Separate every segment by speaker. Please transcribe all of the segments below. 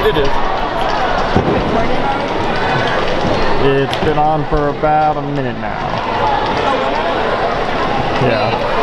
Speaker 1: It is.
Speaker 2: It's been on for about a minute now. Yeah.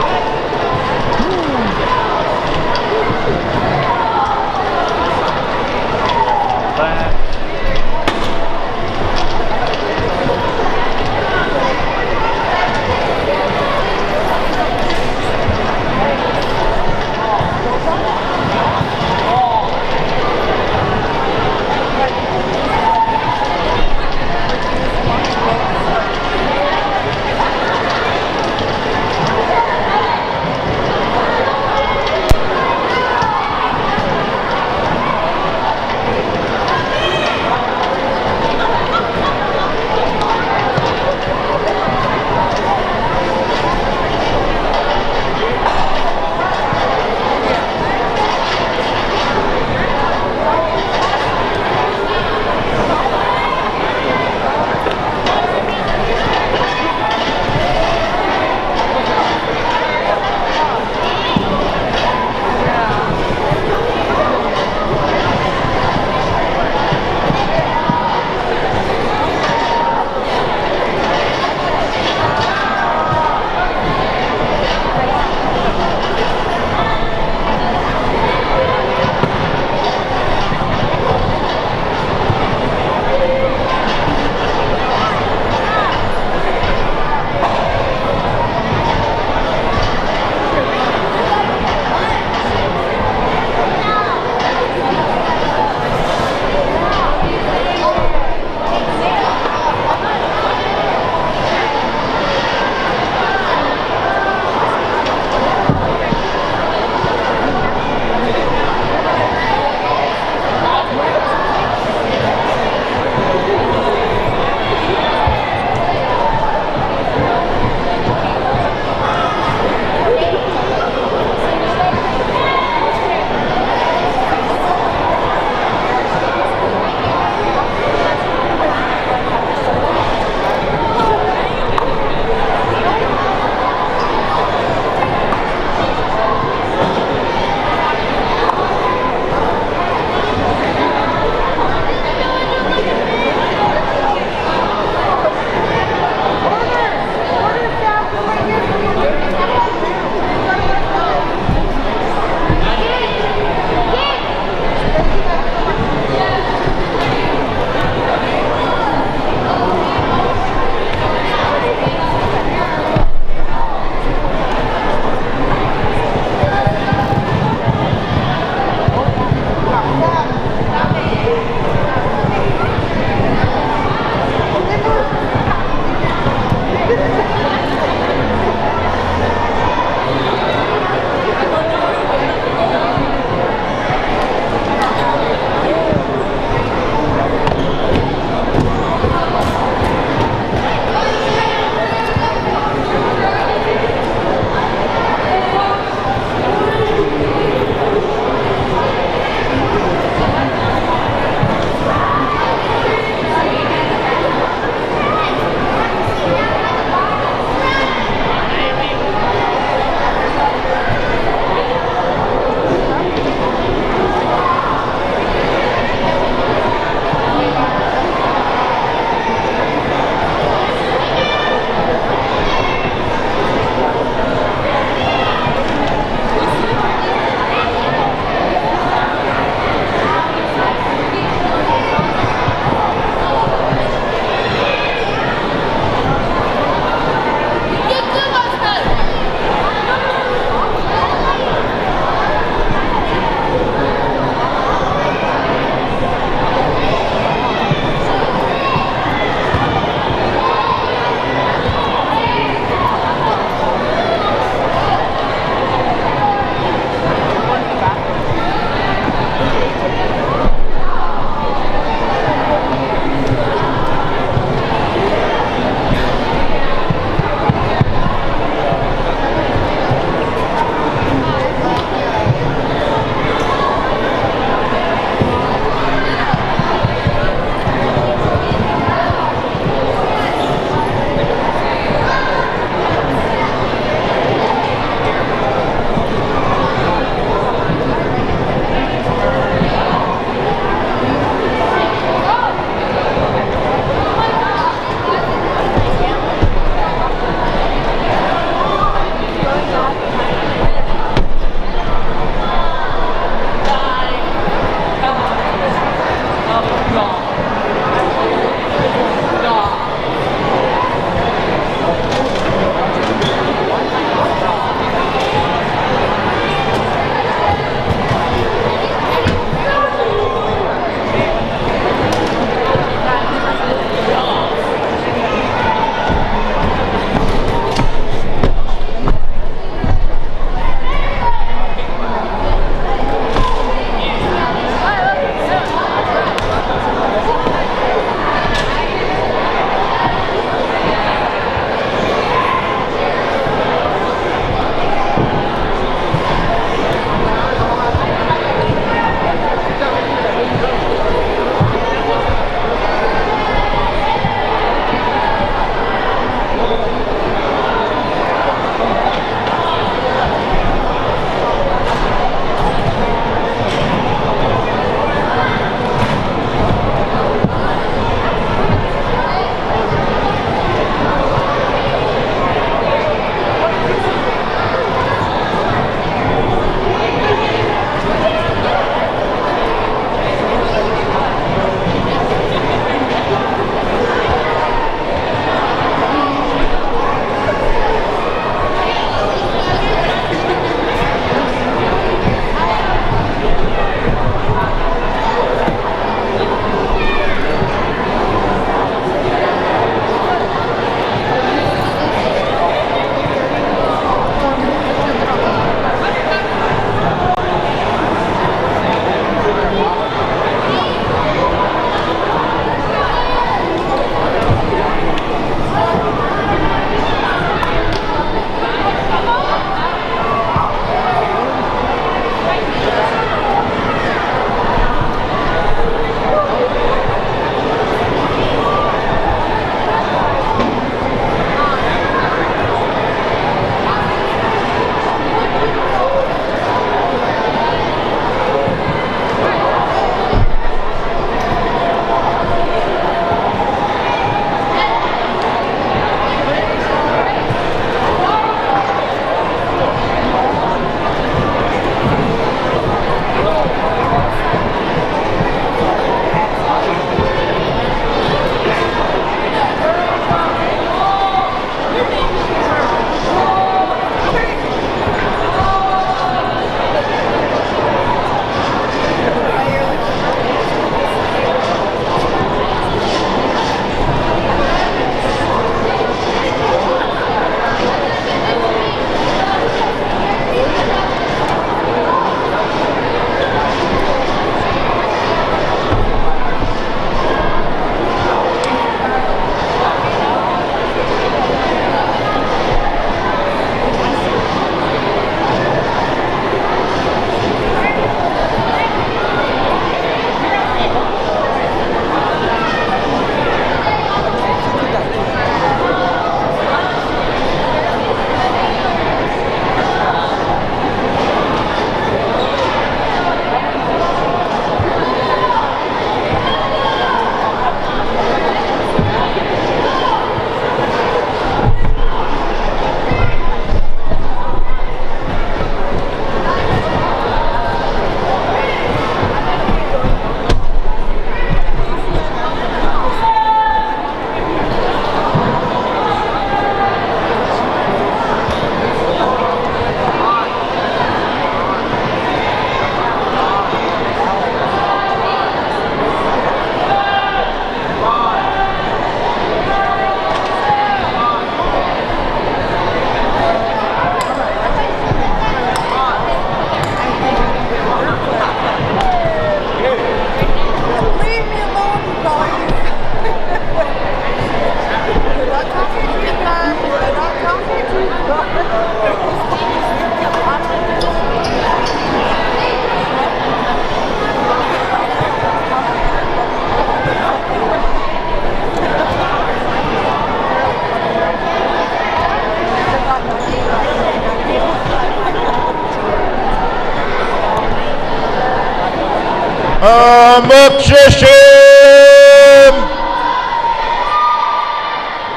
Speaker 1: Mukshishim!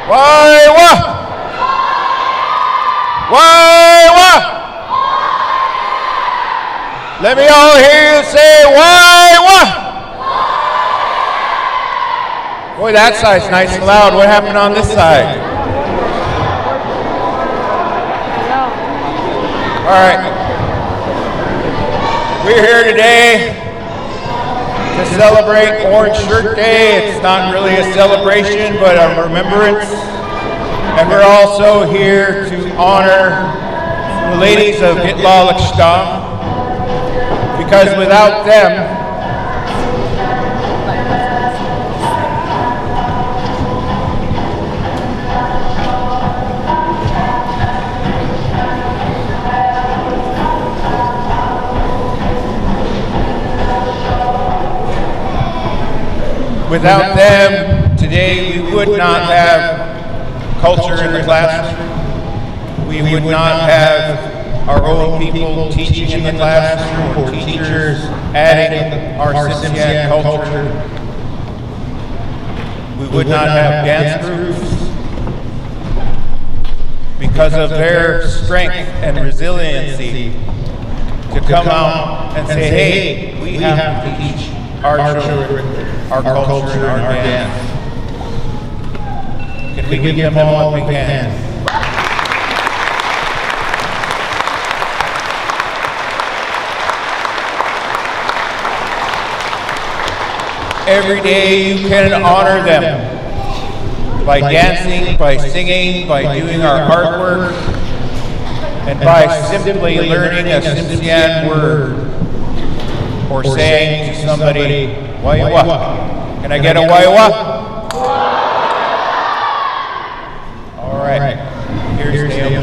Speaker 1: Waiwa! Waiwa! Let me all hear you say Waiwa! Boy, that side's nice and loud. What happened on this side? All right. We're here today to celebrate Orange Shirt Day. It's not really a celebration, but a remembrance. And we're also here to honor the ladies of Gitlalak Shta, because without them, today we would not have culture in the classroom. We would not have our own people teaching in the classroom or teachers adding our Tsimshian culture. We would not have dance groups because of their strength and resiliency to come out and say, hey, we have to teach our children our culture and our dance. Can we give them all we can? Every day you can honor them by dancing, by singing, by doing our artwork, and by simply learning a Tsimshian word or saying to somebody, Waiwa. Can I get a Waiwa? All right. Here's Neil.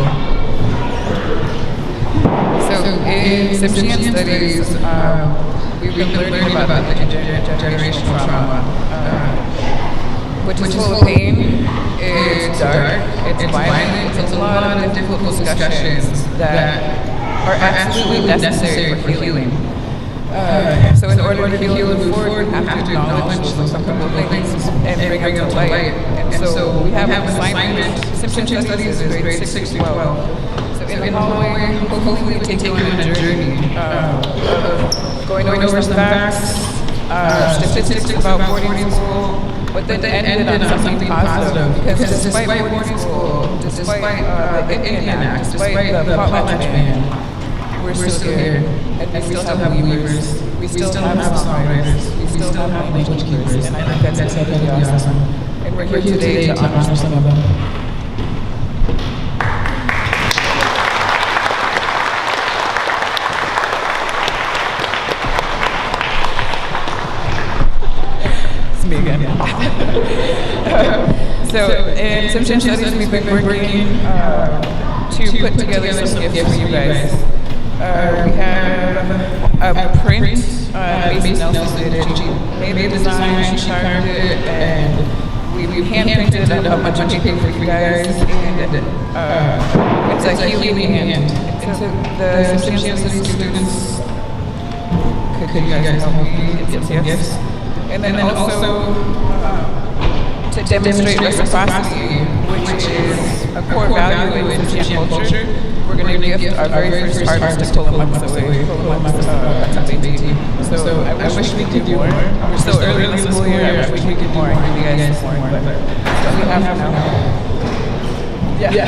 Speaker 3: So in Tsimshian studies, we've been learning about the intergenerational trauma, which is full of pain, it's dark, it's violent, it's a lot of difficult discussions that are absolutely necessary for healing. So in order to heal and move forward, we have to acknowledge those uncomfortable things and bring them to light. And so we have an assignment. Tsimshian Studies is grade 6 to 12. So in the hallway, hopefully we take you on a journey of going over some facts, statistics about boarding school, but then ended on something positive. Because despite boarding school, despite the Indian Act, despite the potlatch ban, we're still here, and we still have weavers, we still have songwriters, we still have language keepers, and I think that's incredibly awesome. And we're here today to honor some of them. It's me again. So in Tsimshian Studies, we've been working to put together some gifts for you guys. We have a print, Macy Nelson did it. She made the design, she carved it, and we hand-printed a bunch of paper for you guys, and it's a healing hand. And so the Tsimshian Studies students, could you guys help me get some gifts? And then also to demonstrate reciprocity, which is a core value in Tsimshian culture. We're going to gift our very first harvest to Pulamux away. Pulamux So I wish we could do more. We're still early in the school year. I wish we could do more and give you guys more. But we have now. Yeah.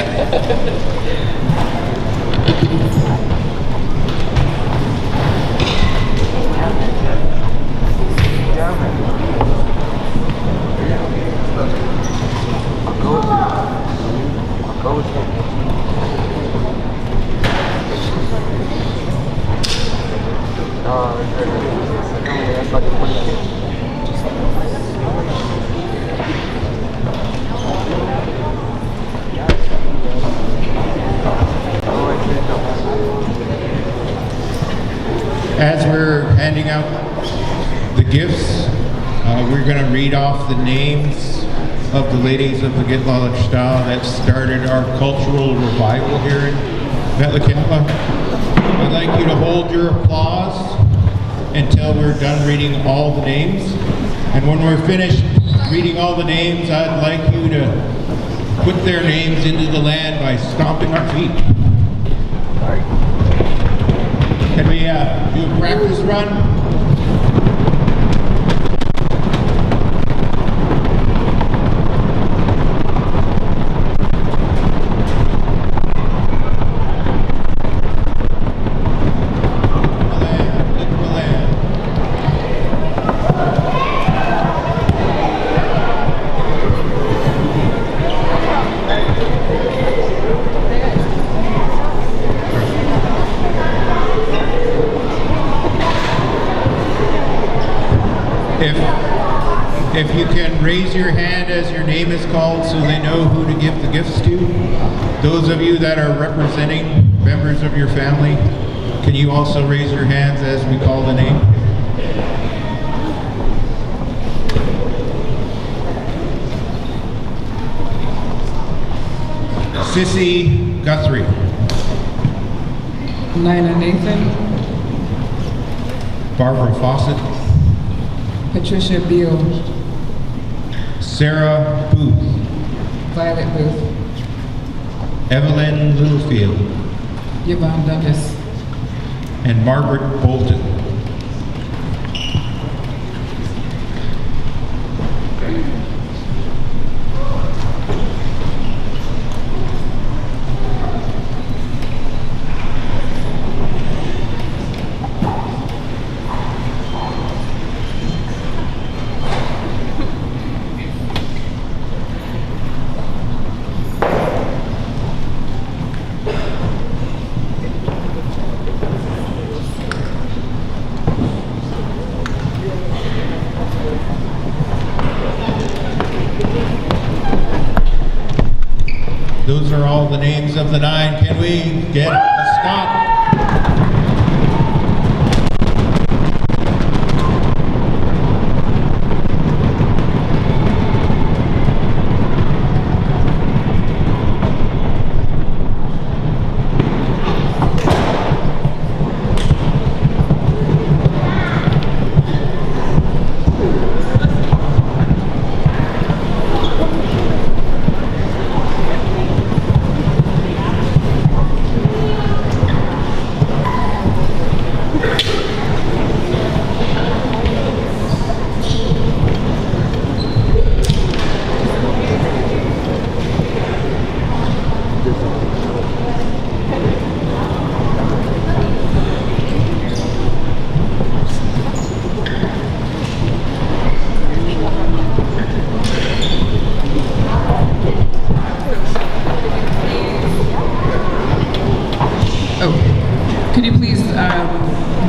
Speaker 1: As we're handing out the gifts, we're going to read off the names of the ladies of the Gitlalak Shta that started our cultural revival here in Metlakatla. I'd like you to hold your applause until we're done reading all the names. And when we're finished reading all the names, I'd like you to put their names into the land by stomping our feet. Can we do a practice run? If you can raise your hand as your name is called so they know who to give the gifts to. Those of you that are representing members of your family, can you also raise your hands as we call the name? Sissy Guthrie.
Speaker 3: Nina Nathan.
Speaker 1: Barbara Fawcett.
Speaker 3: Patricia Beal.
Speaker 1: Sarah Booth.
Speaker 3: Violet Booth.
Speaker 1: Evelyn Littlefield.
Speaker 3: Yvonne Douglas.
Speaker 1: And Margaret Bolton. Those are all the names of the 9. Can we get a stop?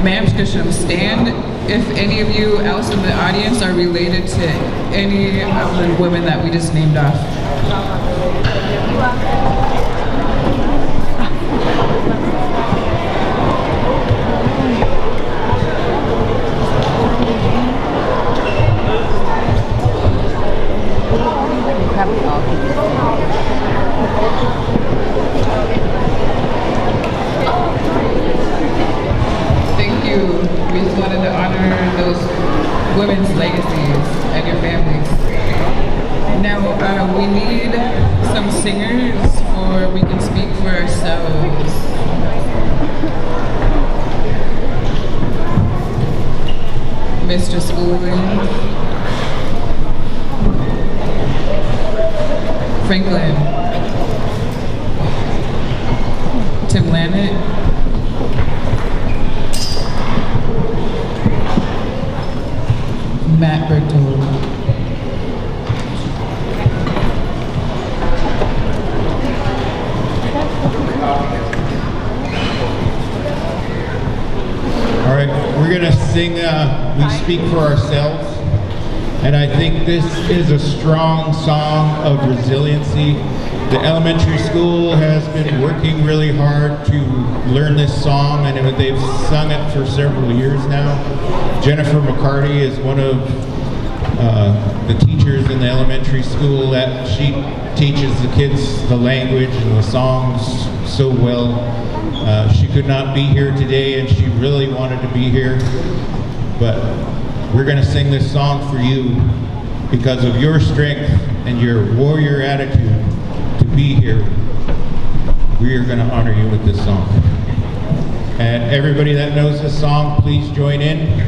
Speaker 3: Ma'am Skisham, stand if any of you else in the audience are related to any of the women that we just named off. We just wanted to honor those women's legacies and your families. Now, we need some singers for We Can Speak for Ourselves. Mr. Schooling. Franklin. Tim Lannett. Matt Berthold.
Speaker 1: All right, we're going to sing We Speak for Ourselves. And I think this is a strong song of resiliency. The elementary school has been working really hard to learn this song, and they've sung it for several years now. Jennifer McCarty is one of the teachers in the elementary school that she teaches the kids the language and the songs so well. She could not be here today, and she really wanted to be here. but we're going to sing this song for you because of your strength and your warrior attitude to be here. We are going to honor you with this song. And everybody that knows this song, please join in.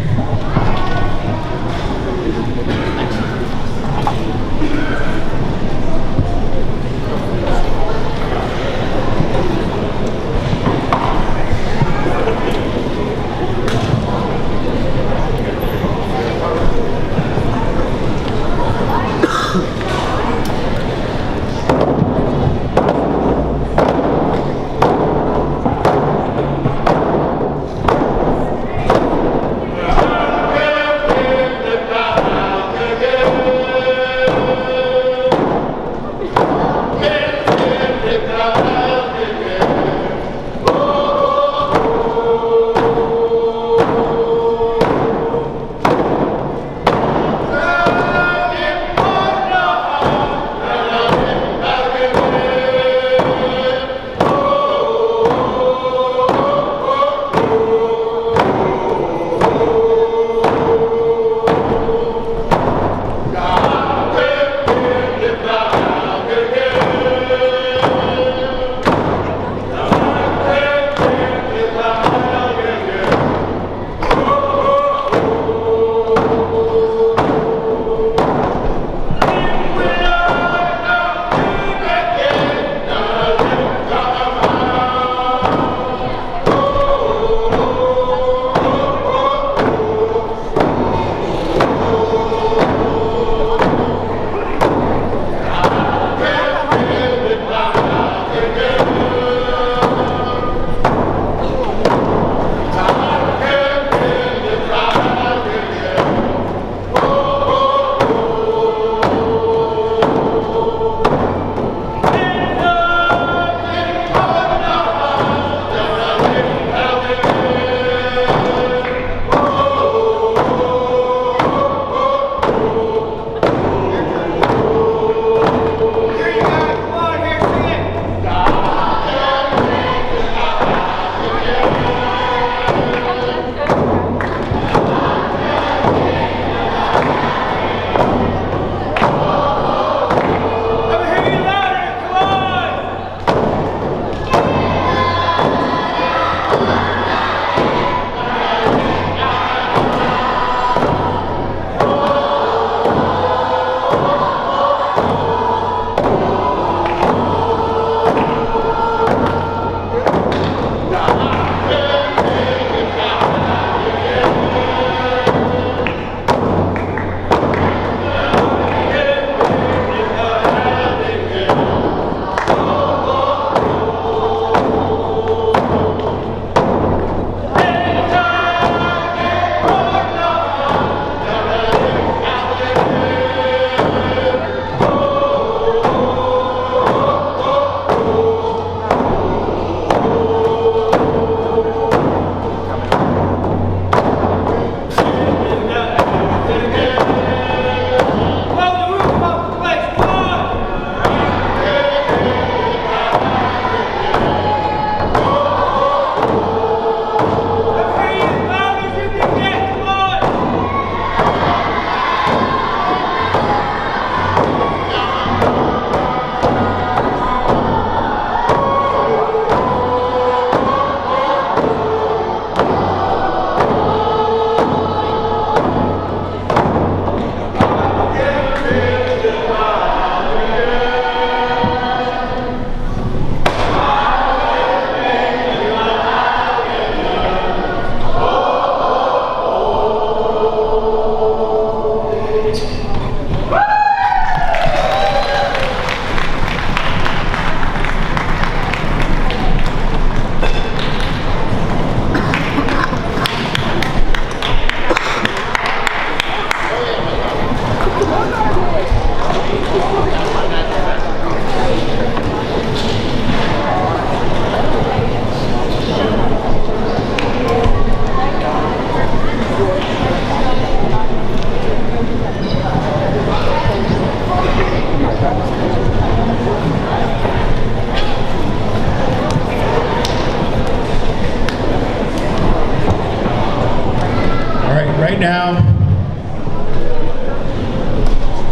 Speaker 1: Right now,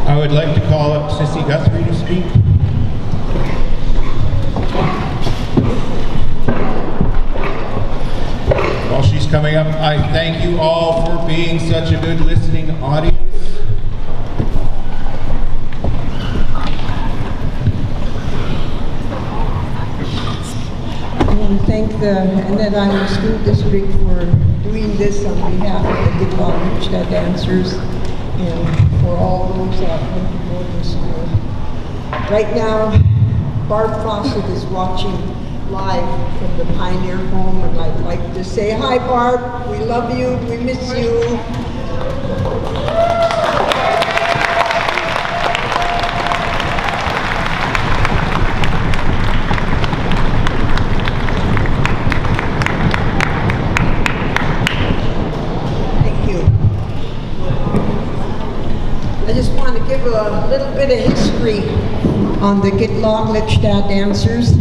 Speaker 1: I would like to call up Sissy Guthrie to speak. While she's coming up, I thank you all for being such a good listening audience.
Speaker 4: I want to thank the Annette Island School District for doing this on behalf of the Good Luck Richta dancers and for all those that went to boarding school. Right now, Barb Fawcett is watching live from the Pioneer Home, and I'd like to say, hi Barb, we love you, we miss you. I just want to give a little bit of history on the Gitlog-Lichta dancers.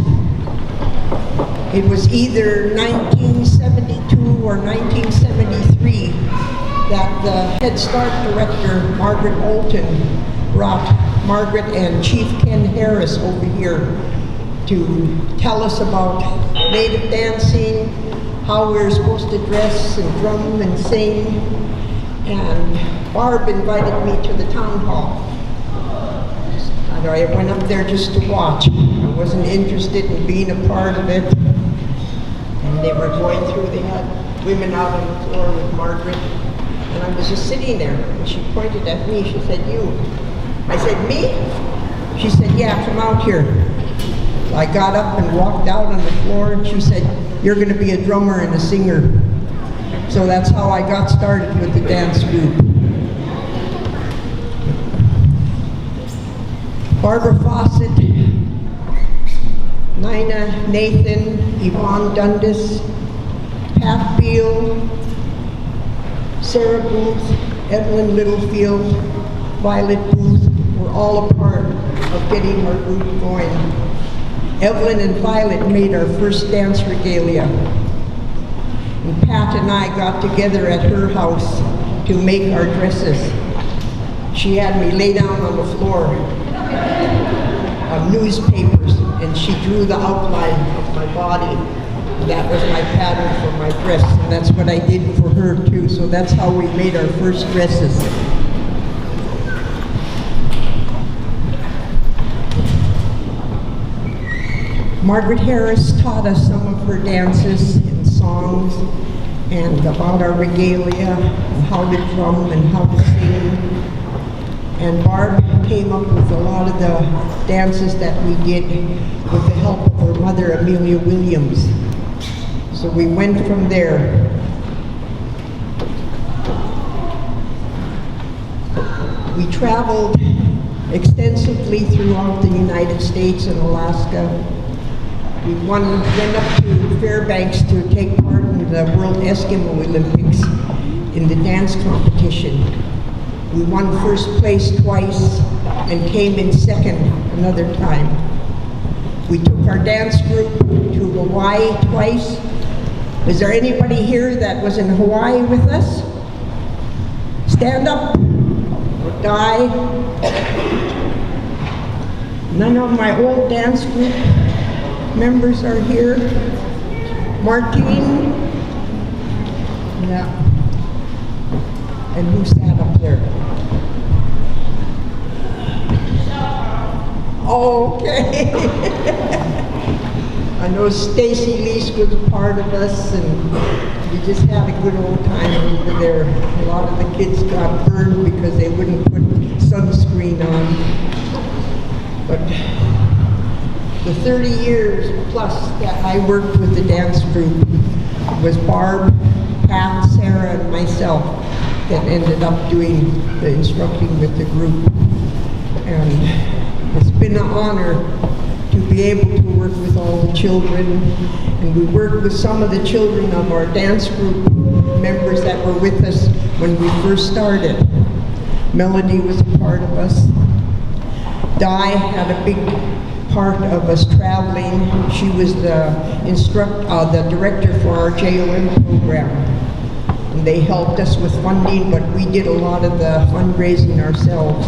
Speaker 4: It was either 1972 or 1973 that the Head Start director, Margaret Olton, brought Margaret and Chief Ken Harris over here to tell us about native dancing, how we were supposed to dress and drum and sing. And Barb invited me to the town hall. I went up there just to watch. I wasn't interested in being a part of it. And they were going through, they had women out on the floor with Margaret. And I was just sitting there, and she pointed at me. She said, you. I said, me? She said, yeah, come out here. So I got up and walked out on the floor, and she said, you're going to be a drummer and a singer. So that's how I got started with the dance group. Barbara Fawcett, Nina Nathan, Yvonne Dundas, Pat Beal, Sarah Booth, Evelyn Littlefield, Violet Booth were all a part of getting our group going. Evelyn and Violet made our first dance regalia. And Pat and I got together at her house to make our dresses. She had me lay down on the floor of newspapers, and she drew the outline of my body. That was my pattern for my dress, and that's what I did for her too. So that's how we made our first dresses. Margaret Harris taught us some of her dances and songs, and about our regalia, and how to drum and how to sing. And Barb came up with a lot of the dances that we did with the help of her mother, Amelia Williams. So we went from there. We traveled extensively throughout the United States and Alaska. We went up to Fairbanks to take part in the World Eskimo Olympics in the dance competition. We won first place twice and came in second another time. We took our dance group to Hawaii twice. Is there anybody here that was in Hawaii with us? Stand up or die. None of my old dance group members are here. Martine? Yeah. And who sat up there? Oh, okay. I know Stacy Lease was a part of us, and we just had a good old time over there. A lot of the kids got burned because they wouldn't put sunscreen on. But the 30 years plus that I worked with the dance group was Barb, Pat, Sarah, and myself that ended up doing the instructing with the group. And it's been an honor to be able to work with all the children. And we worked with some of the children of our dance group members that were with us when we first started. Melody was a part of us. Di had a big part of us traveling. She was the director for our JOM program. and they helped us with funding, but we did a lot of the fundraising ourselves.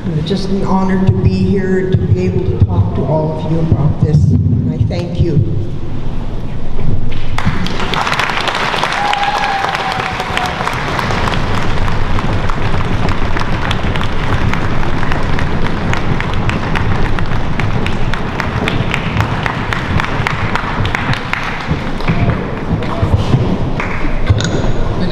Speaker 4: And it's just an honor to be here and to be able to talk to all of you about this, and I thank you.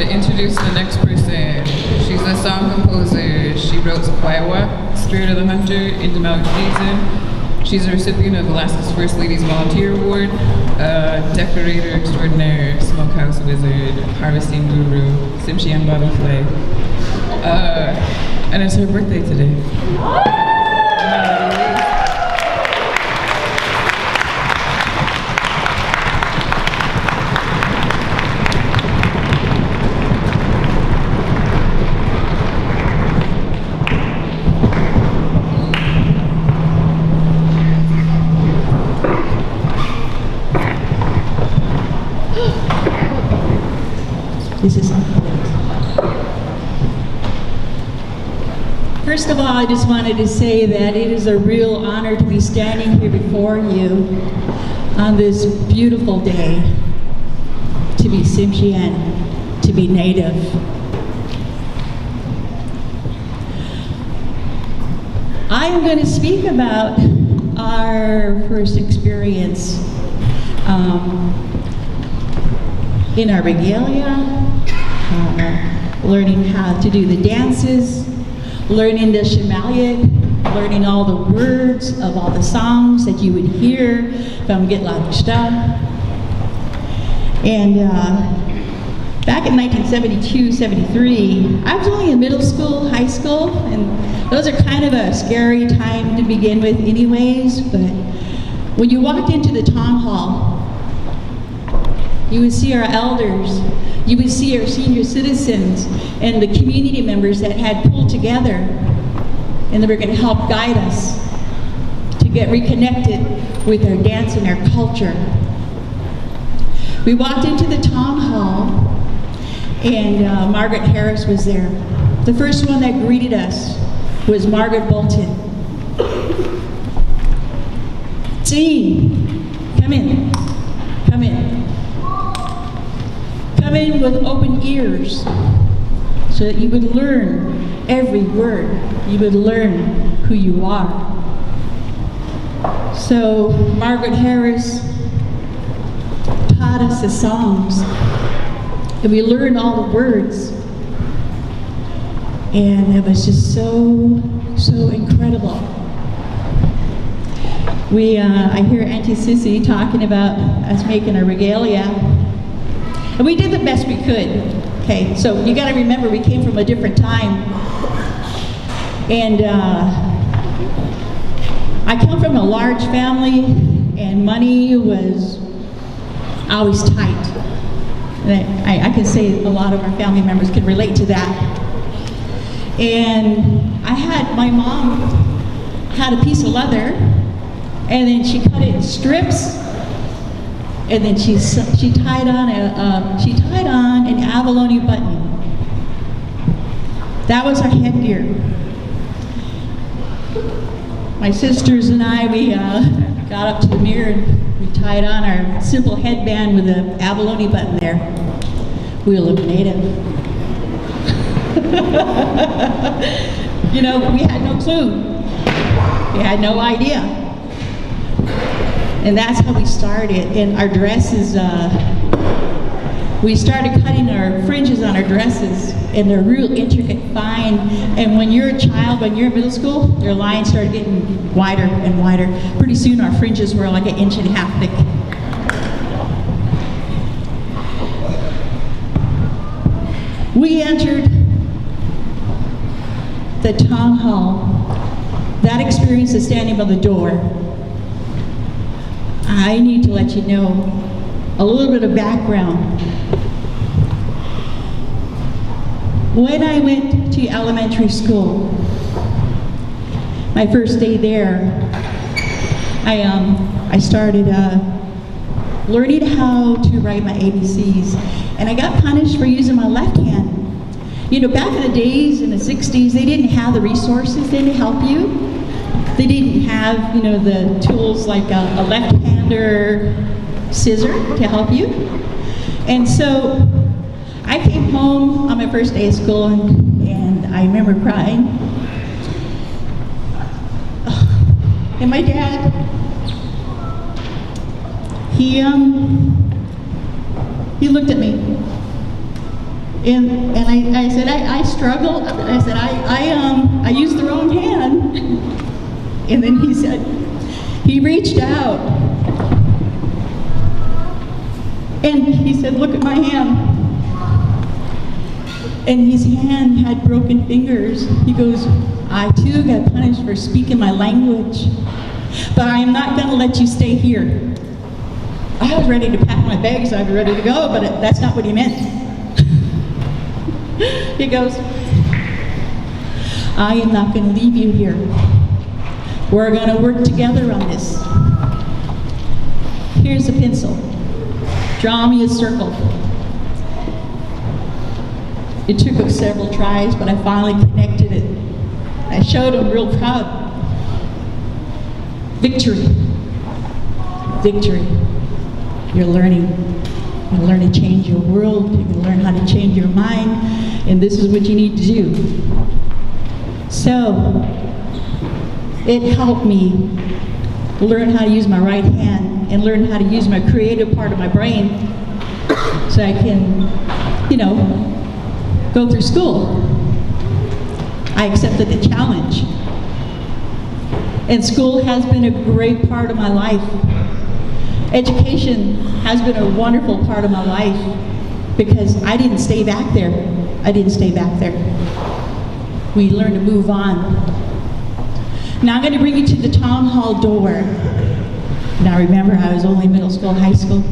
Speaker 3: Introduce the next person. She's a song composer. She wrote Kiowa, Spirit of the Hunter, Into Mount Jason. She's a recipient of Alaska's First Ladies Volunteer Award, decorator extraordinaire, smokehouse wizard, harvesting guru, Tsimshian butterfly. And it's her birthday today.
Speaker 5: First of all, I just wanted to say that it is a real honor to be standing here before you on this beautiful day, to be Tsimshian, to be Native. I am going to speak about our first experience in our regalia, learning how to do the dances, learning the Shimaliyat, learning all the words of all the songs that you would hear from Gitlab-Ixta. And back in 1972-73, I was only in middle school, high school, and those are kind of a scary time to begin with anyways, but when you walked into the town hall, you would see our elders, you would see our senior citizens and the community members that had pulled together and they were going to help guide us to get reconnected with our dance and our culture. We walked into the town hall and Margaret Harris was there. The first one that greeted us was Margaret Bolton. Jean, come in, come in. Come in with open ears so that you would learn every word. You would learn who you are. So Margaret Harris taught us the songs and we learned all the words. And it was just so incredible. I hear Auntie Sissy talking about us making a regalia. And we did the best we could. Okay, so you got to remember we came from a different time. And I come from a large family and money was always tight. And I can say a lot of our family members can relate to that. And my mom had a piece of leather and then she cut it in strips. And then she tied on an abalone button. That was our headgear. My sisters and I, we got up to the mirror and we tied on our simple headband with an abalone button there. We looked Native. You know, we had no clue. We had no idea. And that's how we started. And our dresses, we started cutting our fringes on our dresses, and they're real intricate, fine. And when you're a child, when you're in middle school, your lines started getting wider and wider. Pretty soon our fringes were like 1.5 inches thick. We entered the town hall. That experience of standing by the door, I need to let you know a little bit of background. When I went to elementary school, my first day there, I started learning how to write my ABCs. and I got punished for using my left hand. You know, back in the days, in the 60s, they didn't have the resources then to help you. They didn't have, you know, the tools like a left-hander scissor to help you. And so I came home on my first day of school, and I remember crying. And my dad, he looked at me, and I said, I struggled. I said, I used the wrong hand. And then he said, he reached out, and he said, look at my hand. And his hand had broken fingers. He goes, I too got punished for speaking my language, but I am not going to let you stay here. I was ready to pack my bags, I was ready to go, but that's not what he meant. He goes, I am not going to leave you here. We're going to work together on this. Here's a pencil. Draw me a circle. It took us several tries, but I finally connected it. I showed him real proud. Victory. Victory. You're learning. You learn to change your world. You can learn how to change your mind. And this is what you need to do. So, it helped me learn how to use my right hand and learn how to use my creative part of my brain so I can, you know, go through school. I accepted the challenge. And school has been a great part of my life. Education has been a wonderful part of my life because I didn't stay back there. I didn't stay back there. We learned to move on. Now I'm going to bring you to the town hall door. Now remember, I was only middle school, high school.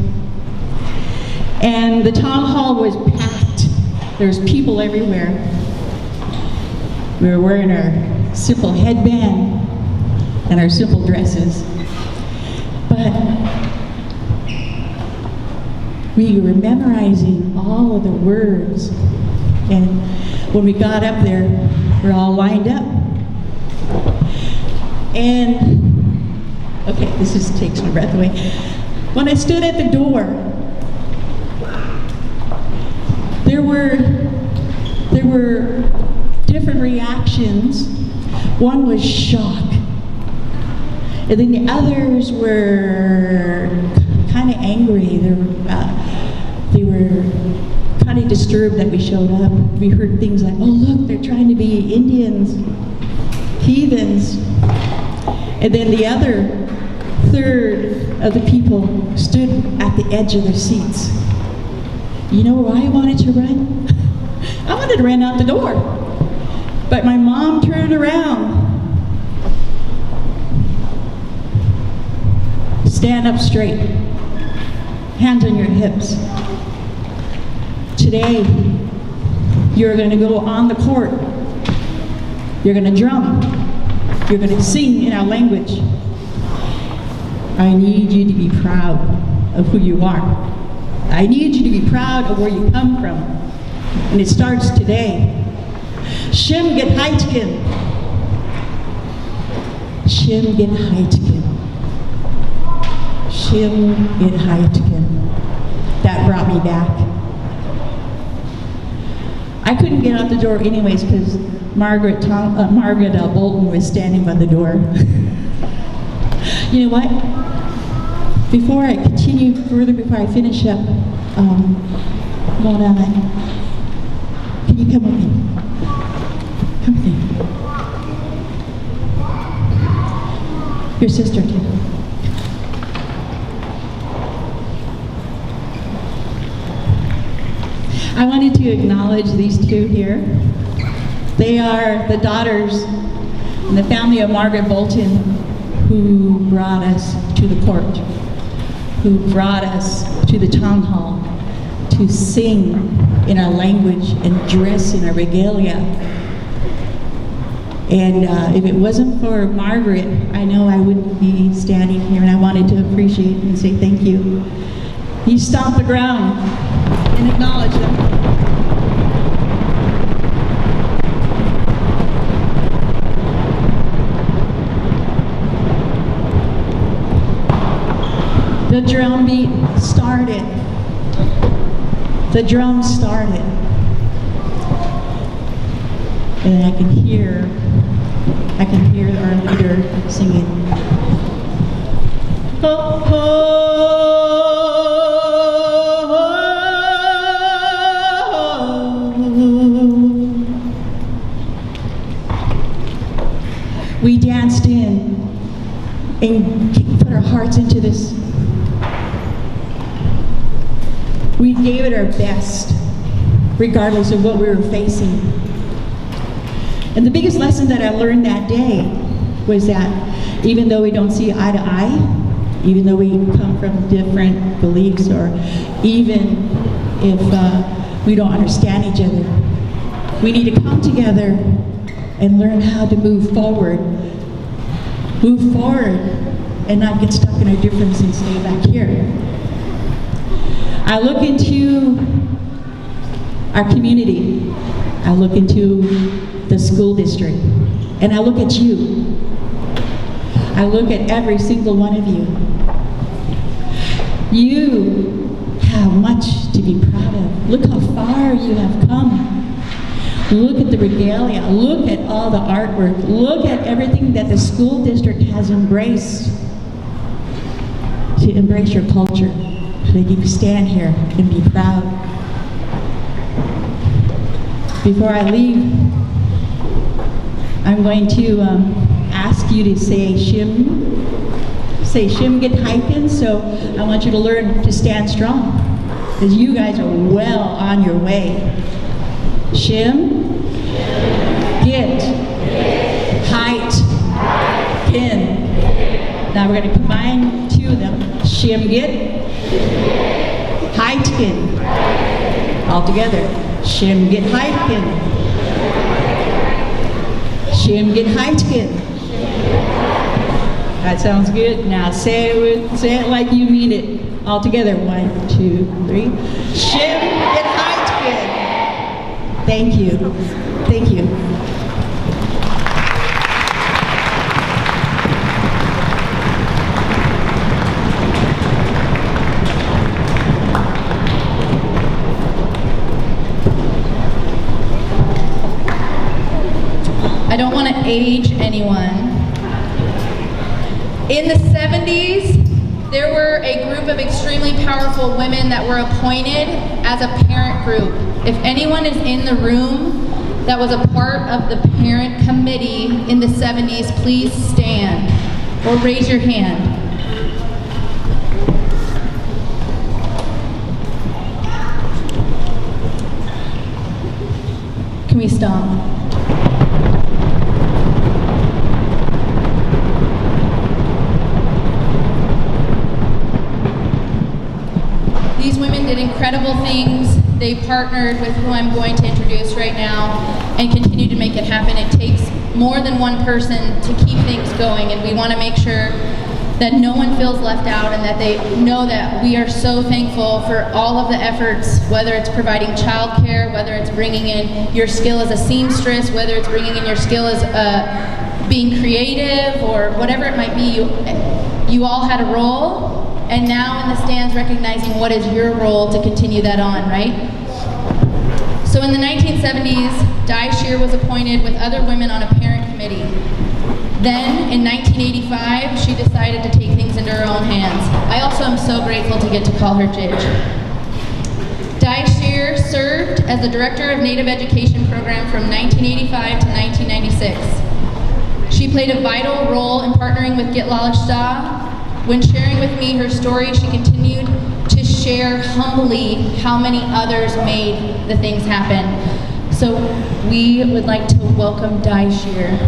Speaker 5: And the town hall was packed. There's people everywhere. We were wearing our simple headband and our simple dresses. But we were memorizing all of the words. And when we got up there, we're all lined up. And, okay, this just takes my breath away. When I stood at the door, there were different reactions. One was shock. And then the others were kind of angry. They were kind of disturbed that we showed up. We heard things like, oh look, they're trying to be Indians, heathens. And then the other third of the people stood at the edge of their seats. You know why I wanted to run? I wanted to run out the door. But my mom turned around. Stand up straight. Hands on your hips. Today, you're going to go on the court. You're going to drum. You're going to sing in our language. I need you to be proud of who you are. I need you to be proud of where you come from. And it starts today. Shim get Heitgen. Shim get Heitgen. Shim get Heitgen. That brought me back. I couldn't get out the door anyways because Margaret Bolton was standing by the door. You know what? Before I continue further, before I finish up, Mona, can you come with me? Come with me. Your sister too. I wanted to acknowledge these two here. They are the daughters and the family of Margaret Bolton who brought us to the court, who brought us to the town hall to sing in our language and dress in our regalia. And if it wasn't for Margaret, I know I wouldn't be standing here, and I wanted to appreciate and say thank you. You stomped the ground, and and acknowledge them. The drum beat started. The drum started. And I can hear our leader singing. Ho, ho, we danced in and put our hearts into this. We gave it our best, regardless of what we were facing. And the biggest lesson that I learned that day was that even though we don't see eye to eye, even though we come from different beliefs, or even if we don't understand each other, we need to come together and learn how to move forward and not get stuck in our difference and stay back here. I look into our community, I look into the school district, and I look at you. I look at every single one of you. You have much to be proud of. Look how far you have come. Look at the regalia. Look at all the artwork. Look at everything that the school district has embraced to embrace your culture, so that you can stand here and be proud. Before I leave, I'm going to ask you to say shim. Say shim get hiking, so I want you to learn to stand strong, because you guys are well on your way. Shim, get, height, pin. Now we're going to combine two of them. Shim, get, height, pin. All together. Shim, get, height, pin. Shim, get, height, pin. That sounds good. Now say it like you mean it. All together. 1, 2, 3. Shim, get, height, pin. Thank you. Thank you.
Speaker 6: I don't want to age anyone. In the 70s, there were a group of extremely powerful women that were appointed as a parent group. If anyone is in the room that was a part of the parent committee in the 70s, please stand or raise your hand. Can we stop? These women did incredible things. They partnered with who I'm going to introduce right now and continue to make it happen. It takes more than one person to keep things going, and we want to make sure that no one feels left out and that they know that we are so thankful for all of the efforts, whether it's providing childcare, whether it's bringing in your skill as a seamstress, whether it's bringing in your skill as being creative, or whatever it might be. You all had a role. And now in the stands, recognizing what is your role to continue that on, right? So in the 1970s, Di Shear was appointed with other women on a parent committee. Then in 1985, she decided to take things into her own hands. I also am so grateful to get to call her Jidge. Di Shear served as the Director of Native Education Program from 1985 to 1996. She played a vital role in partnering with Gitlalichsta. When sharing with me her story, she continued to share humbly how many others made the things happen. So we would like to welcome Di Shear.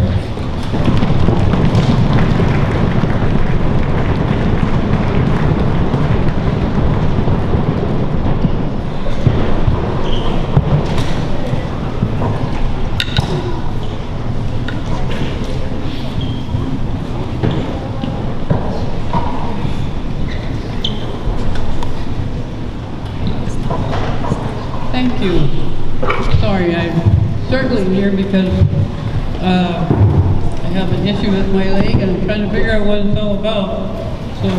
Speaker 7: Sorry, I'm circling here because I have an issue with my leg and I'm trying to figure out what it's all about. So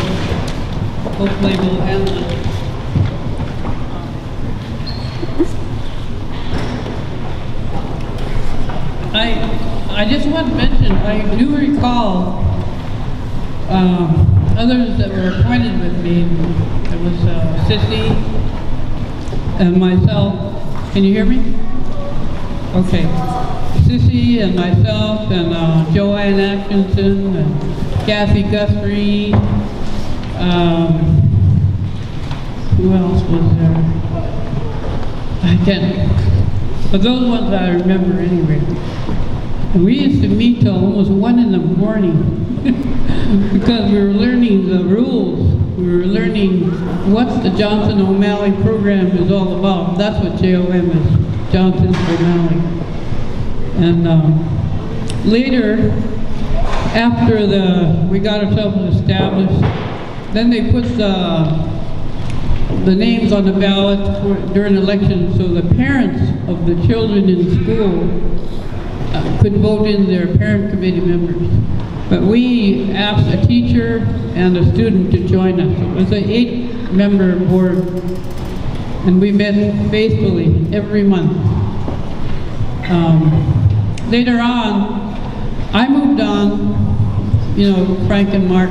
Speaker 7: hopefully we'll handle it. I just want to mention, I do recall others that were appointed with me. It was Sissy and myself. Can you hear me? Okay. Sissy and myself and Joanne Atkinson and Kathy Guthrie. Who else was there? I can't. But those ones I remember anyway. And we used to meet till almost 1 in the morning because we were learning the rules. We were learning what the Johnson O'Malley program is all about. That's what JOM is, Johnson O'Malley. And later, after we got ourselves established, then they put the names on the ballot during elections so the parents of the children in school could vote in their parent committee members. But we asked a teacher and a student to join us. It was an 8-member board, and we met faithfully every month. Later on, I moved on. You know, Frank and Mark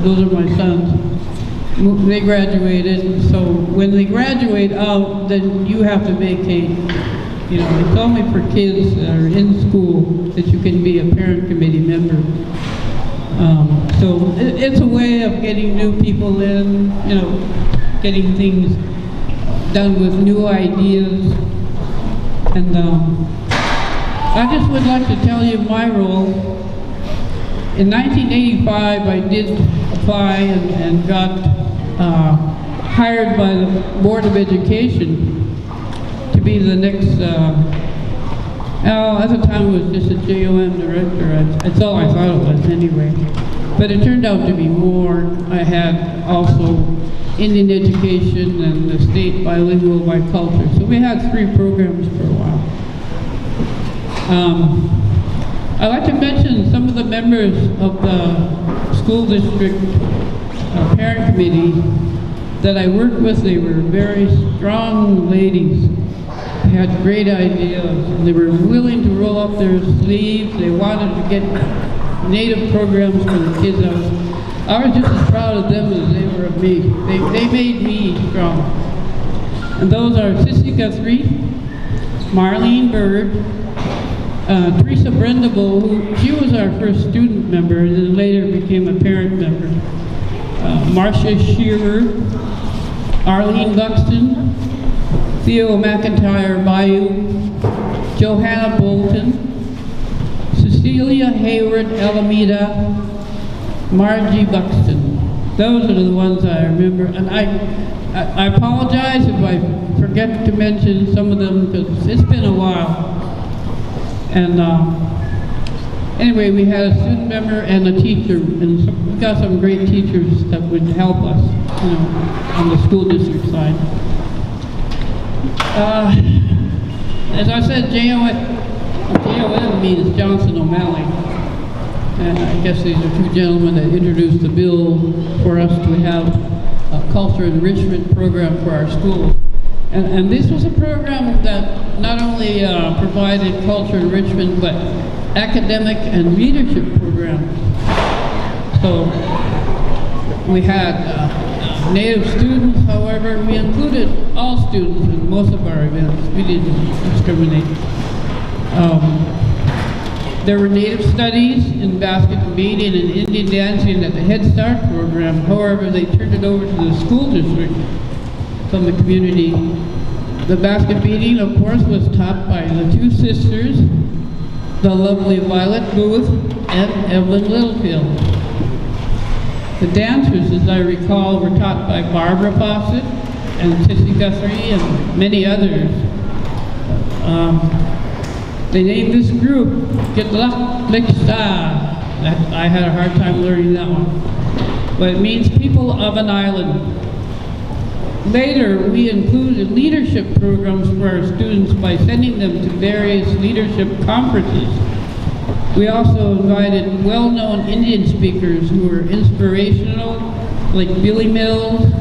Speaker 7: those are my sons. They graduated, so when they graduate out, then you have to vacate. You know, it's only for kids that are in school that you can be a parent committee member. So it's a way of getting new people in, you know, getting things done with new ideas. And I just would like to tell you my role. In 1985, I did apply and got hired by the Board of Education to be the next, at the time it was just a JOM director. That's all I thought it was anyway. But it turned out to be more. I had also Indian education and the state bilingual biculture. So we had 3 programs for a while. I'd like to mention some of the members of the school district parent committee that I worked with. They were very strong ladies. They had great ideas. And they were willing to roll up their sleeves. They wanted to get native programs for the kids. I was just as proud of them as they were of me. They made me strong. And those are Sissy Guthrie, Marlene Bird, Teresa Brendable, who she was our first student member and then later became a parent member. Marcia Shearer, Arlene Buxton, Theo McIntyre Bayou, Johanna Bolton, Cecilia Hayward Alameda, Margie Buxton. Those are the ones I remember. And I apologize if I forget to mention some of them because it's been a while. And anyway, we had a student member and a teacher, and we got some great teachers that would help us, you know, on the school district side. As I said, JOM means Johnson O'Malley. And I guess these are 2 gentlemen that introduced the bill for us to have a culture enrichment program for our schools. And this was a program that not only provided culture enrichment, but academic and leadership programs. So we had Native students, however, we included all students in most of our events. We didn't discriminate. There were Native studies in basket beading and Indian dancing at the Head Start program. However, they turned it over to the school district from the community. The basket beading, of course, was taught by the 2 sisters, the lovely Violet Booth and Evelyn Littlefield. The dancers, as I recall, were taught by Barbara Fawcett and Sissy Guthrie and many others. They named this group Gitlach Lichta. I had a hard time learning that one. But it means people of an island. Later, we included leadership programs for our students by sending them to various leadership conferences. We also invited well-known Indian speakers who were inspirational, like Billy Mills,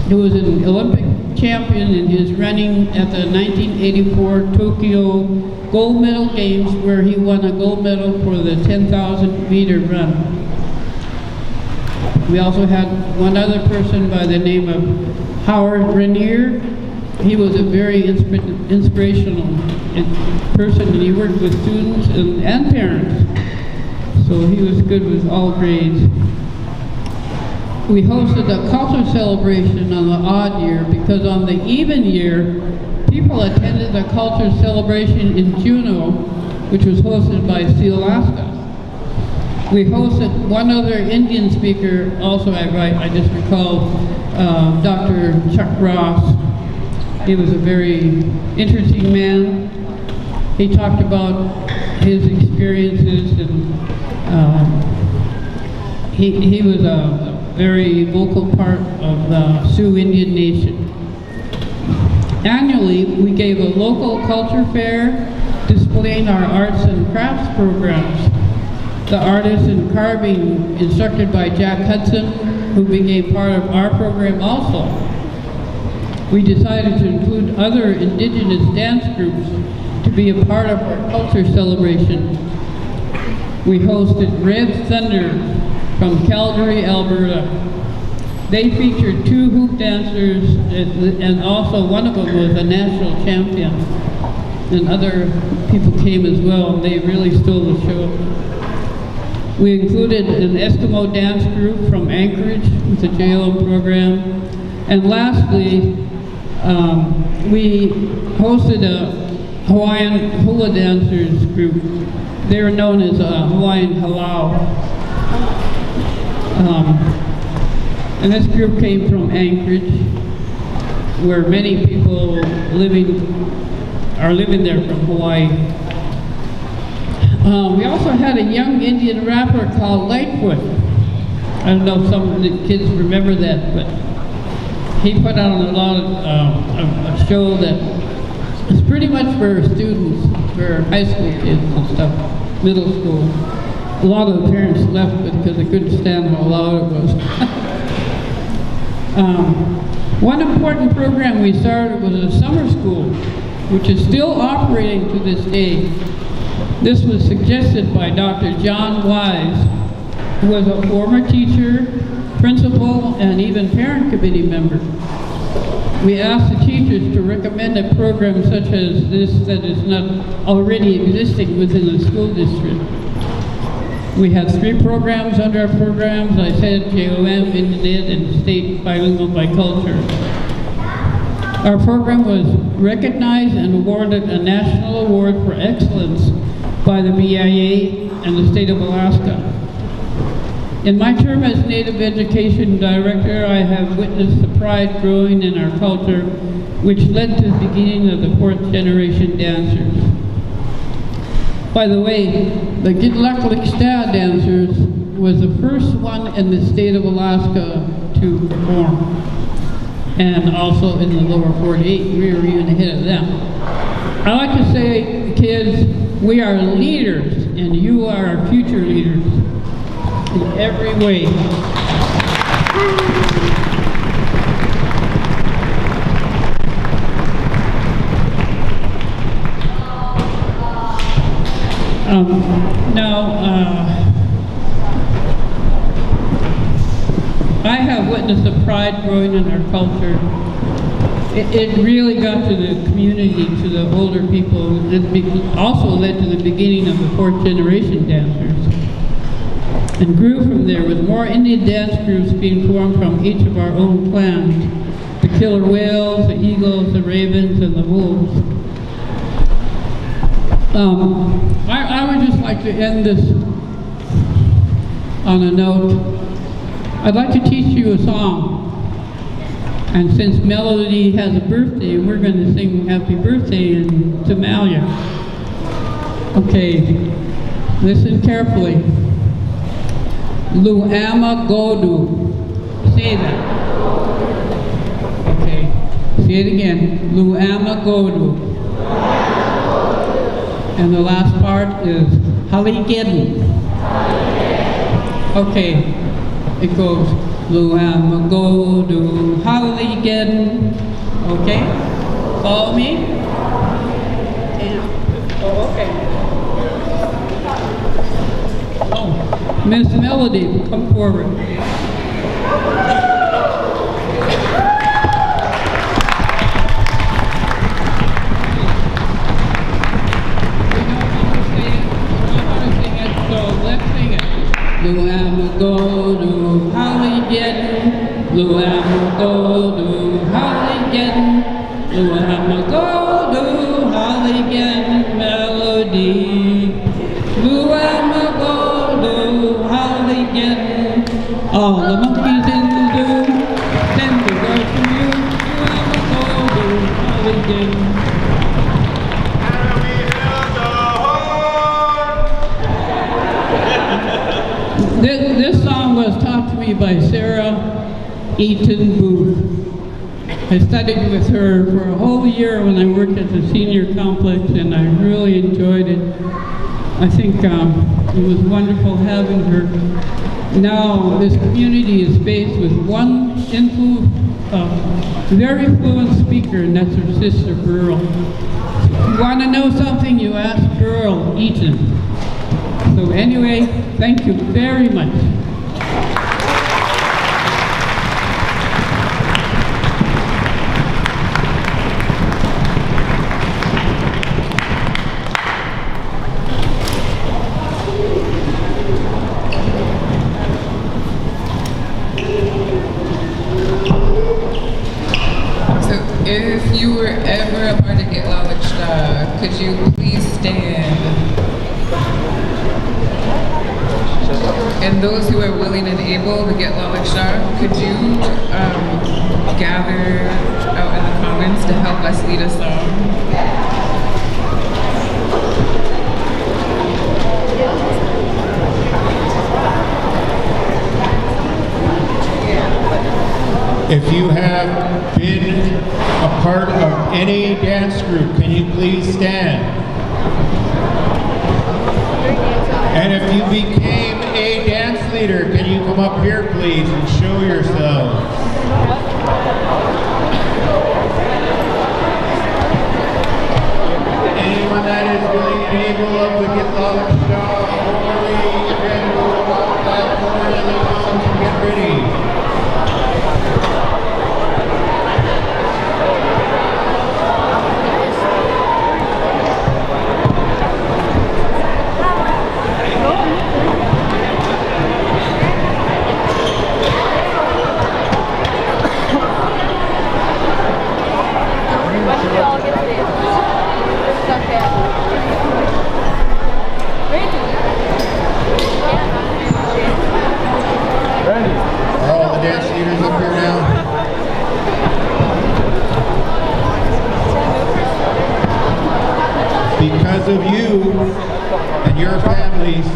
Speaker 7: who was an Olympic champion in his running at the 1984 Tokyo Gold Medal Games, where he won a gold medal for the 10,000 meter run. We also had one other person by the name of Howard Rainier. He was a very inspirational person, and he worked with students and parents. So he was good with all grades. We hosted a culture celebration on the odd year because on the even year, people attended a culture celebration in Juneau, which was hosted by Sealaska. We hosted one other Indian speaker, also I just recall, Dr. Chuck Ross. He was a very interesting man. He talked about his experiences, and he was a very vocal part of the Sioux Indian Nation. Annually, we gave a local culture fair displaying our arts and crafts programs. The artist in carving, instructed by Jack Hudson, who became part of our program also. We decided to include other indigenous dance groups to be a part of our culture celebration. We hosted Red Thunder from Calgary, Alberta. They featured 2 hoop dancers, and also one of them was a national champion. And other people came as well, and they really stole the show. We included an Eskimo dance group from Anchorage with the JLM program. And lastly, we hosted a Hawaiian hula dancers group. They were known as Hawaiian Halau. And this group came from Anchorage, where many people are living there from Hawaii. We also had a young Indian rapper called Lightfoot. I don't know if some of the kids remember that, but he put on a lot of a show that is pretty much for students, for high school kids and stuff, middle school. A lot of the parents left because they couldn't stand how loud it was. One important program we started was a summer school, which is still operating to this day. This was suggested by Dr. John Wise, who was a former teacher, principal, and even parent committee member. We asked the teachers to recommend a program such as this that is not already existing within the school district. We have 3 programs under our programs, I said, JOM, Indian, and State Bilingual Biculture. Our program was recognized and awarded a national award for excellence by the BIA and the state of Alaska. In my term as Native Education Director, I have witnessed the pride growing in our culture, which led to the beginning of the 4th generation dancers. By the way, the Gitlaklixta dancers was the first one in the state of Alaska to perform. And also in the lower 48, we were even ahead of them. I like to say, kids, we are leaders, and you are our future leaders in every way. I have witnessed the pride growing in our culture. It really got to the community, to the older people. It also led to the beginning of the 4th generation dancers, and grew from there with more Indian dance groups being formed from each of our own clans: the killer whales, the eagles, the ravens, and the wolves. I would just like to end this on a note. I'd like to teach you a song. And since Melody has a birthday, we're going to sing Happy Birthday in Somalia. Okay, listen carefully. Luama Godu. Say that. Okay. Say it again. Luamagodu. And the last part is Haligedin. Okay. It goes Luamagodu Haligedin. Okay? Follow me? Oh, okay. Oh, Miss Melody, come forward. Luamagodu Haligedin, Luamagodu Haligedin, Luamagodu Haligedin Melody, Luamagodu Haligedin. All the monkeys in the zoo send the word from you, Luamagodu Haligedin. This song was taught to me by Sarah Eaton Booth. I studied with her for a whole year when I worked at the senior complex, and I really enjoyed it. I think it was wonderful having her. Now this community is faced with one very fluent speaker, and that's her sister, Burl. If you want to know something, you ask Burl Eaton. So anyway, thank you very much.
Speaker 3: So if you were ever a part of Gitlalachta, could you please stand? And those who are willing and able to get Lalakshar, could you gather out in the commons to help us lead a song?
Speaker 1: If you have been a part of any dance group, can you please stand? And if you became a dance leader, can you come up here, please, and show yourselves? Anyone that is willing and able of the Gitlalachta Holy Evangel platform in the house to get ready. Because of you and your families,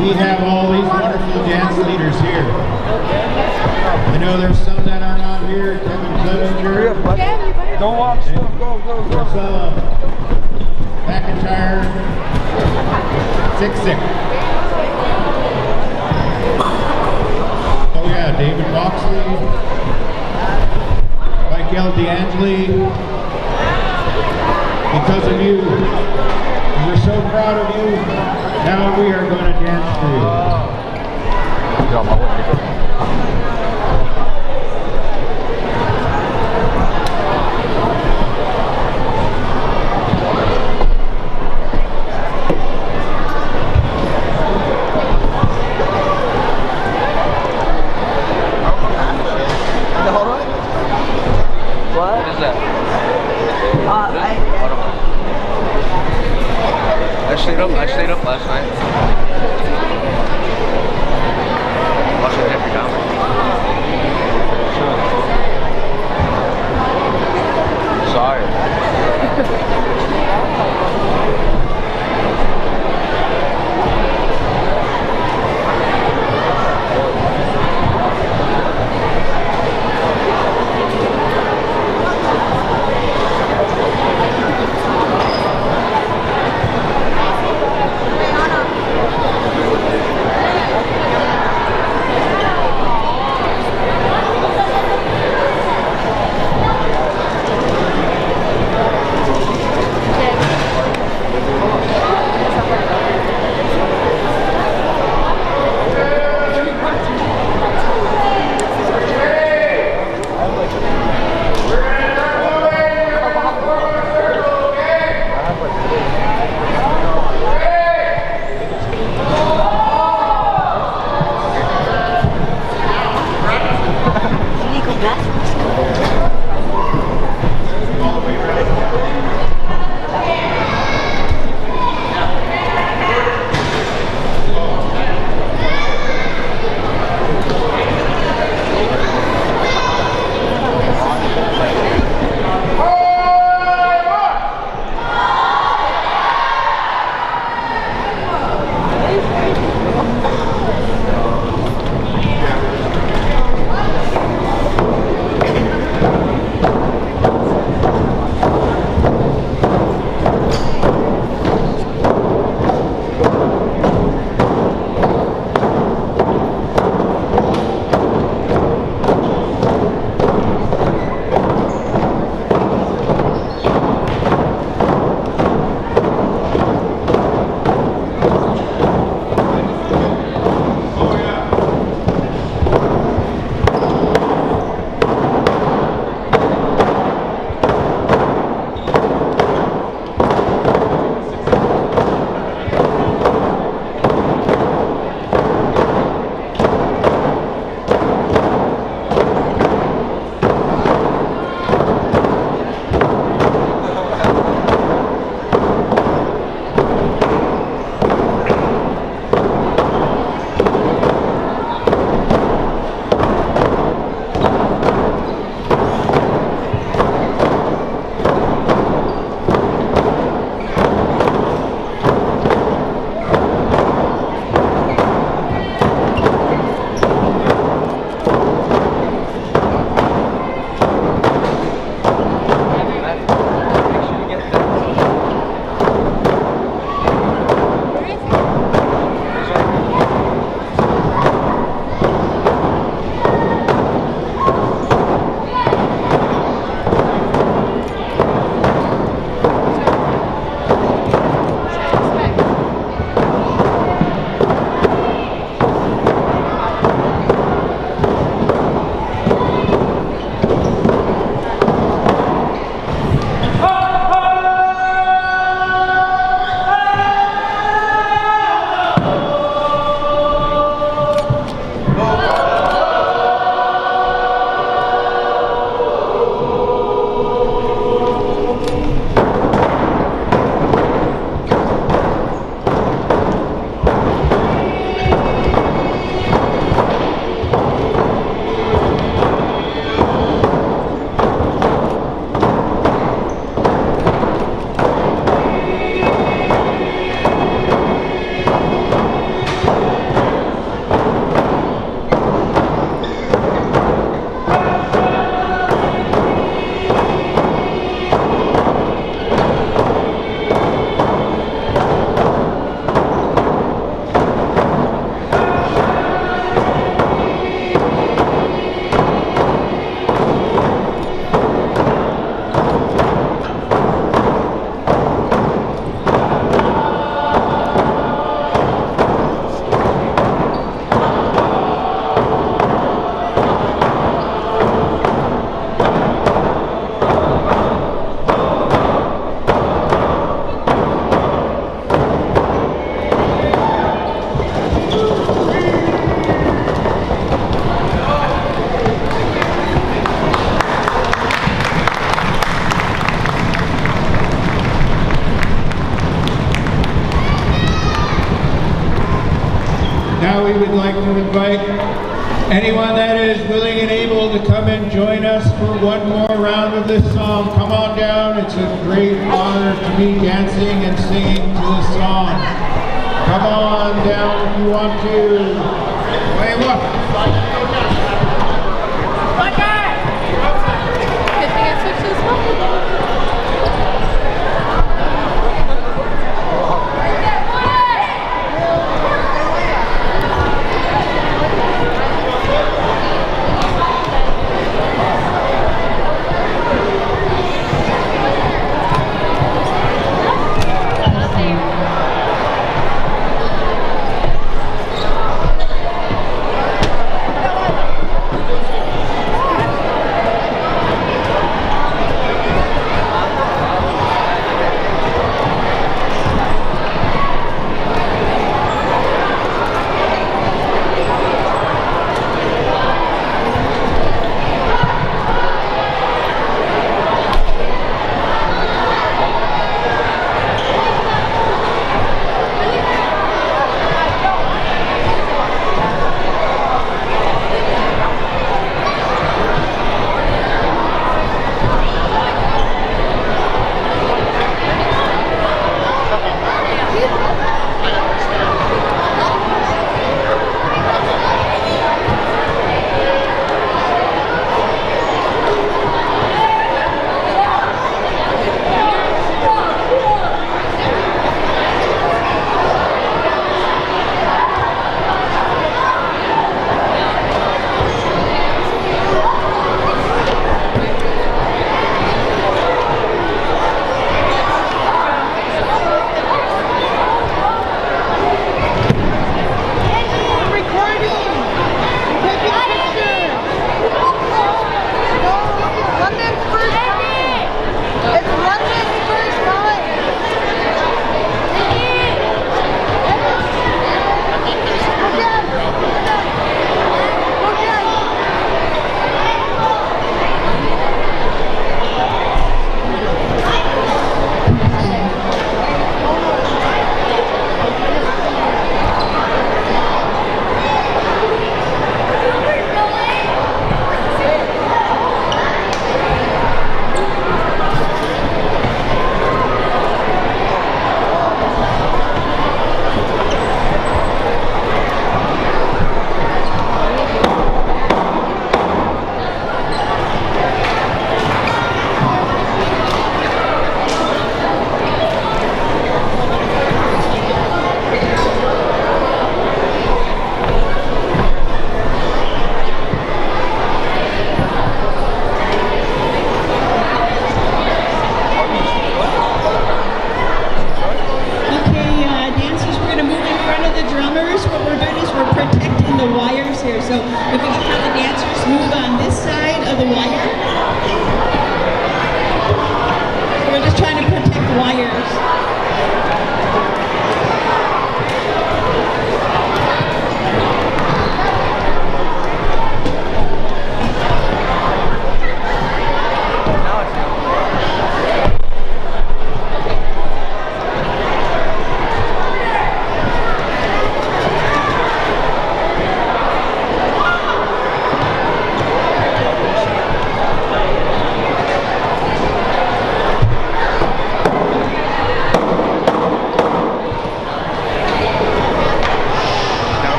Speaker 1: we have all these wonderful dance leaders here. I know there's some that are not here. Kevin Clevenger.
Speaker 8: Don't walk slow. Go.
Speaker 1: There's McIntyre. 6'6". Oh yeah, David Moxley. Michael D'Angeli. Because of you, we're so proud of you. Now we are going to dance for you.
Speaker 8: What is that? I stayed up last night. Watching every
Speaker 1: we would like to invite anyone that is willing and able to come and join us for one more round of this song. Come on down. It's a great honor to be dancing and singing to this song. Come on down if you want to. Wait, what?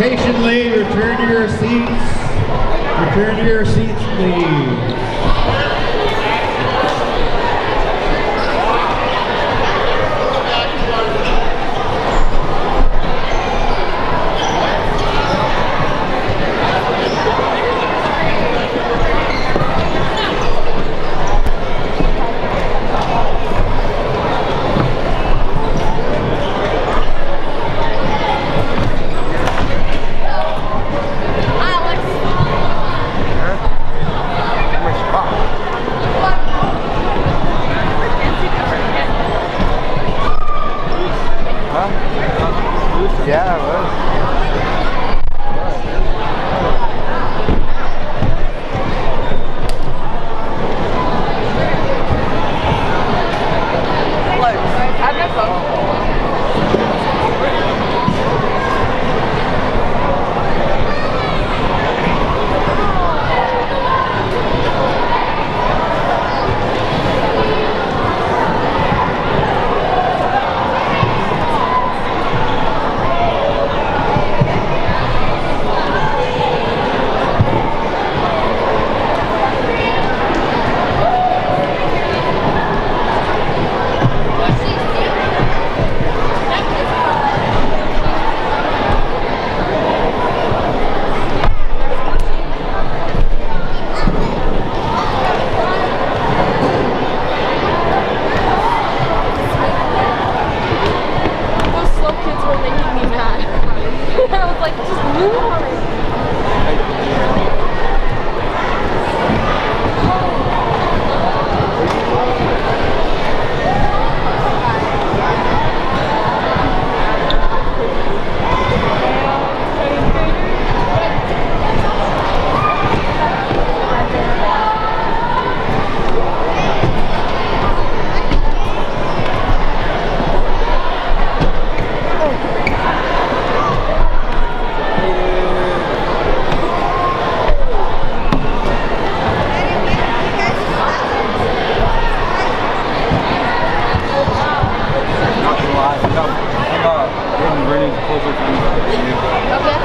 Speaker 1: patiently return to your seats. Return to your seats, please.
Speaker 8: Yeah, it was. Look, I have my phone. Those slow kids were making me mad. I was like, just move on it. Not gonna lie, I'm getting really closer to you. Okay.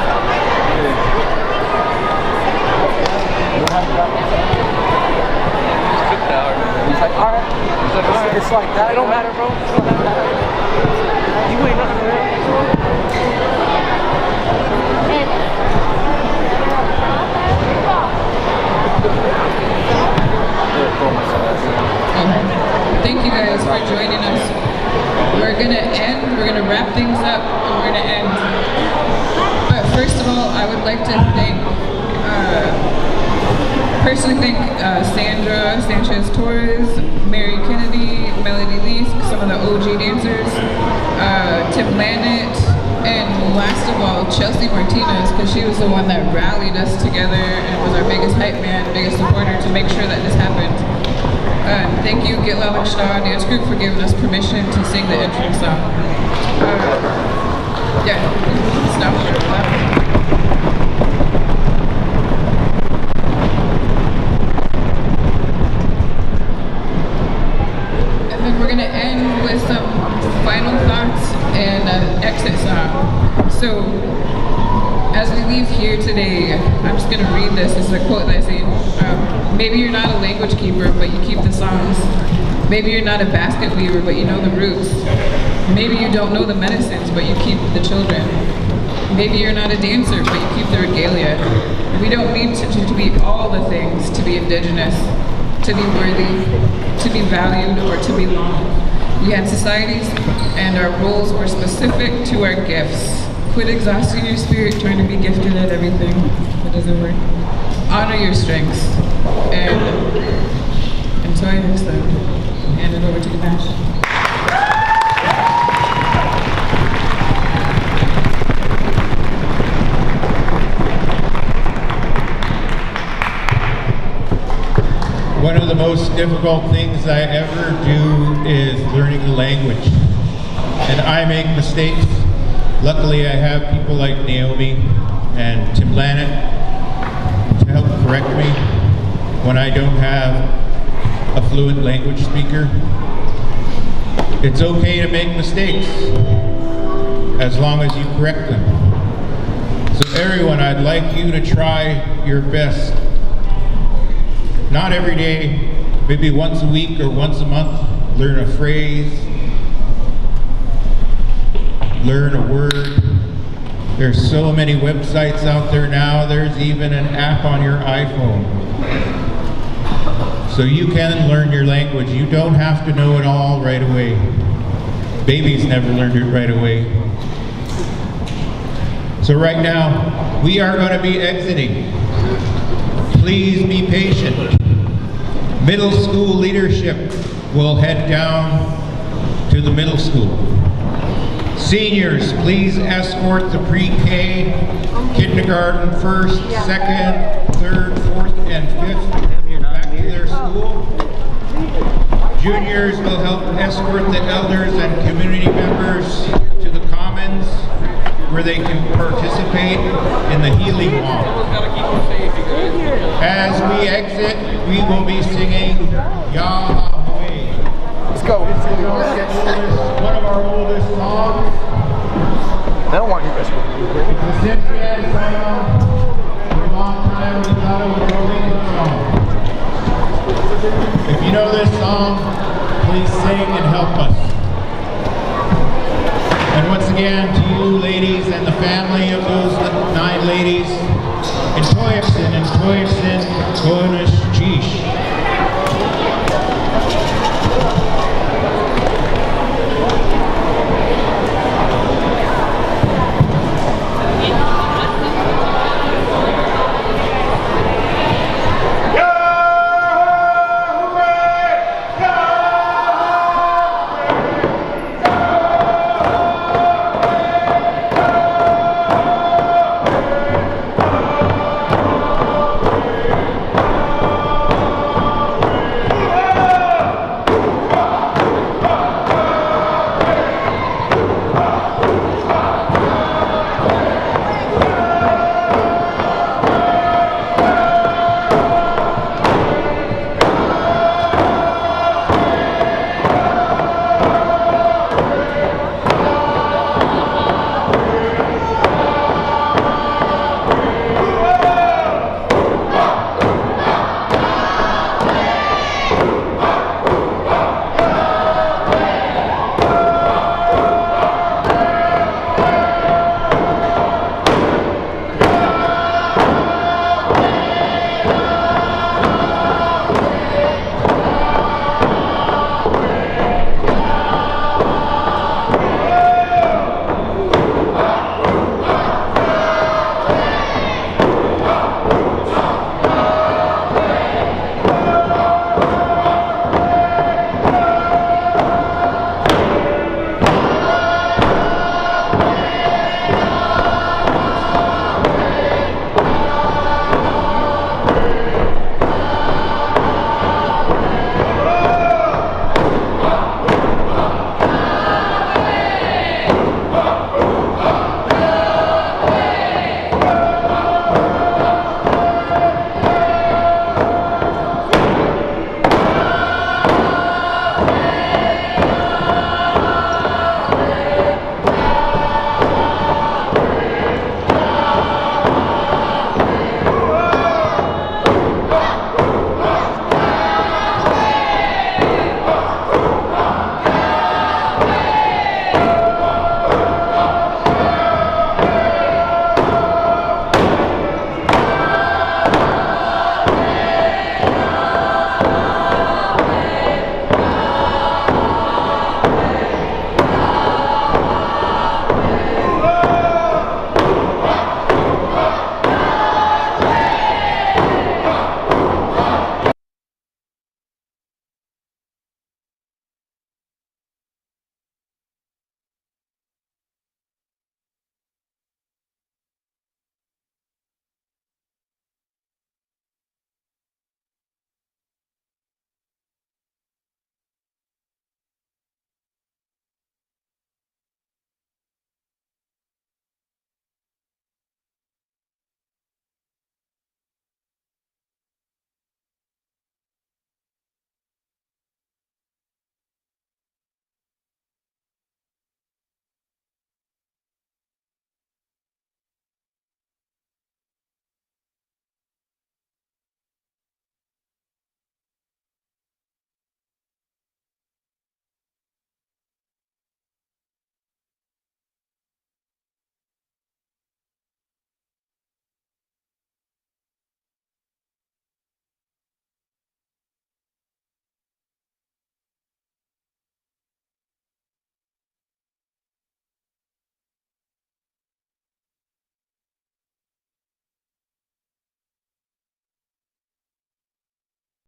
Speaker 8: He's like, alright. It's like that. It don't matter, bro. It don't matter. You ain't nothing
Speaker 3: Thank you guys for joining us. We're gonna wrap things up, and we're gonna end. But first of all, I would like to personally thank Sandra Sanchez Torres, Mary Kennedy, Melody Lee, some of the OG dancers, Tim Lannett, and last of all, Chelsea Martinez, because she was the one that rallied us together and was our biggest hype man, biggest supporter to make sure that this happened. Thank you, Gitla Lakshtar Dance Group, for giving us permission to sing the entrance song. Stop. And then we're going to end with some final thoughts and an exit song. So, as we leave here today, I'm just going to read this. This is a quote that I see. Maybe you're not a language keeper, but you keep the songs. Maybe you're not a basket weaver, but you know the roots. Maybe you don't know the medicines, but you keep the children. Maybe you're not a dancer, but you keep the regalia. We don't need to be all the things to be indigenous, to be worthy, to be valued, or to belong. We had societies, and our roles were specific to our gifts. Quit exhausting your spirit trying to be gifted at everything. That doesn't work. Honor your strengths. And until I next time, hand it over to Dinesh.
Speaker 1: One of the most difficult things I ever do is learning the language. And I make mistakes. Luckily, I have people like Naomi and Tim Lannett to help correct me when I don't have a fluent language speaker. It's okay to make mistakes as long as you correct them. So everyone, I'd like you to try your best. Not every day, maybe once a week or once a month, learn a phrase, learn a word. There's so many websites out there now. There's even an app on your iPhone. So you can learn your language. You don't have to know it all right away. Babies never learned it right away. So right now, we are going to be exiting. Please be patient. Middle school leadership will head down to the middle school. Seniors, please escort the pre-K, kindergarten, first, second, third, fourth, and fifth back to their school. Juniors will help escort the elders and community members to the commons where they can participate in the healing walk. As we exit, we will be singing Yahweh.
Speaker 8: Let's go.
Speaker 1: One of our oldest songs.
Speaker 8: They don't want you guys to go.
Speaker 1: It's a Cyprian song. For a long time we thought it was a Lincoln song. If you know this song, please sing and help us. And once again, to you ladies and the family of those 9 ladies, in Toyipson,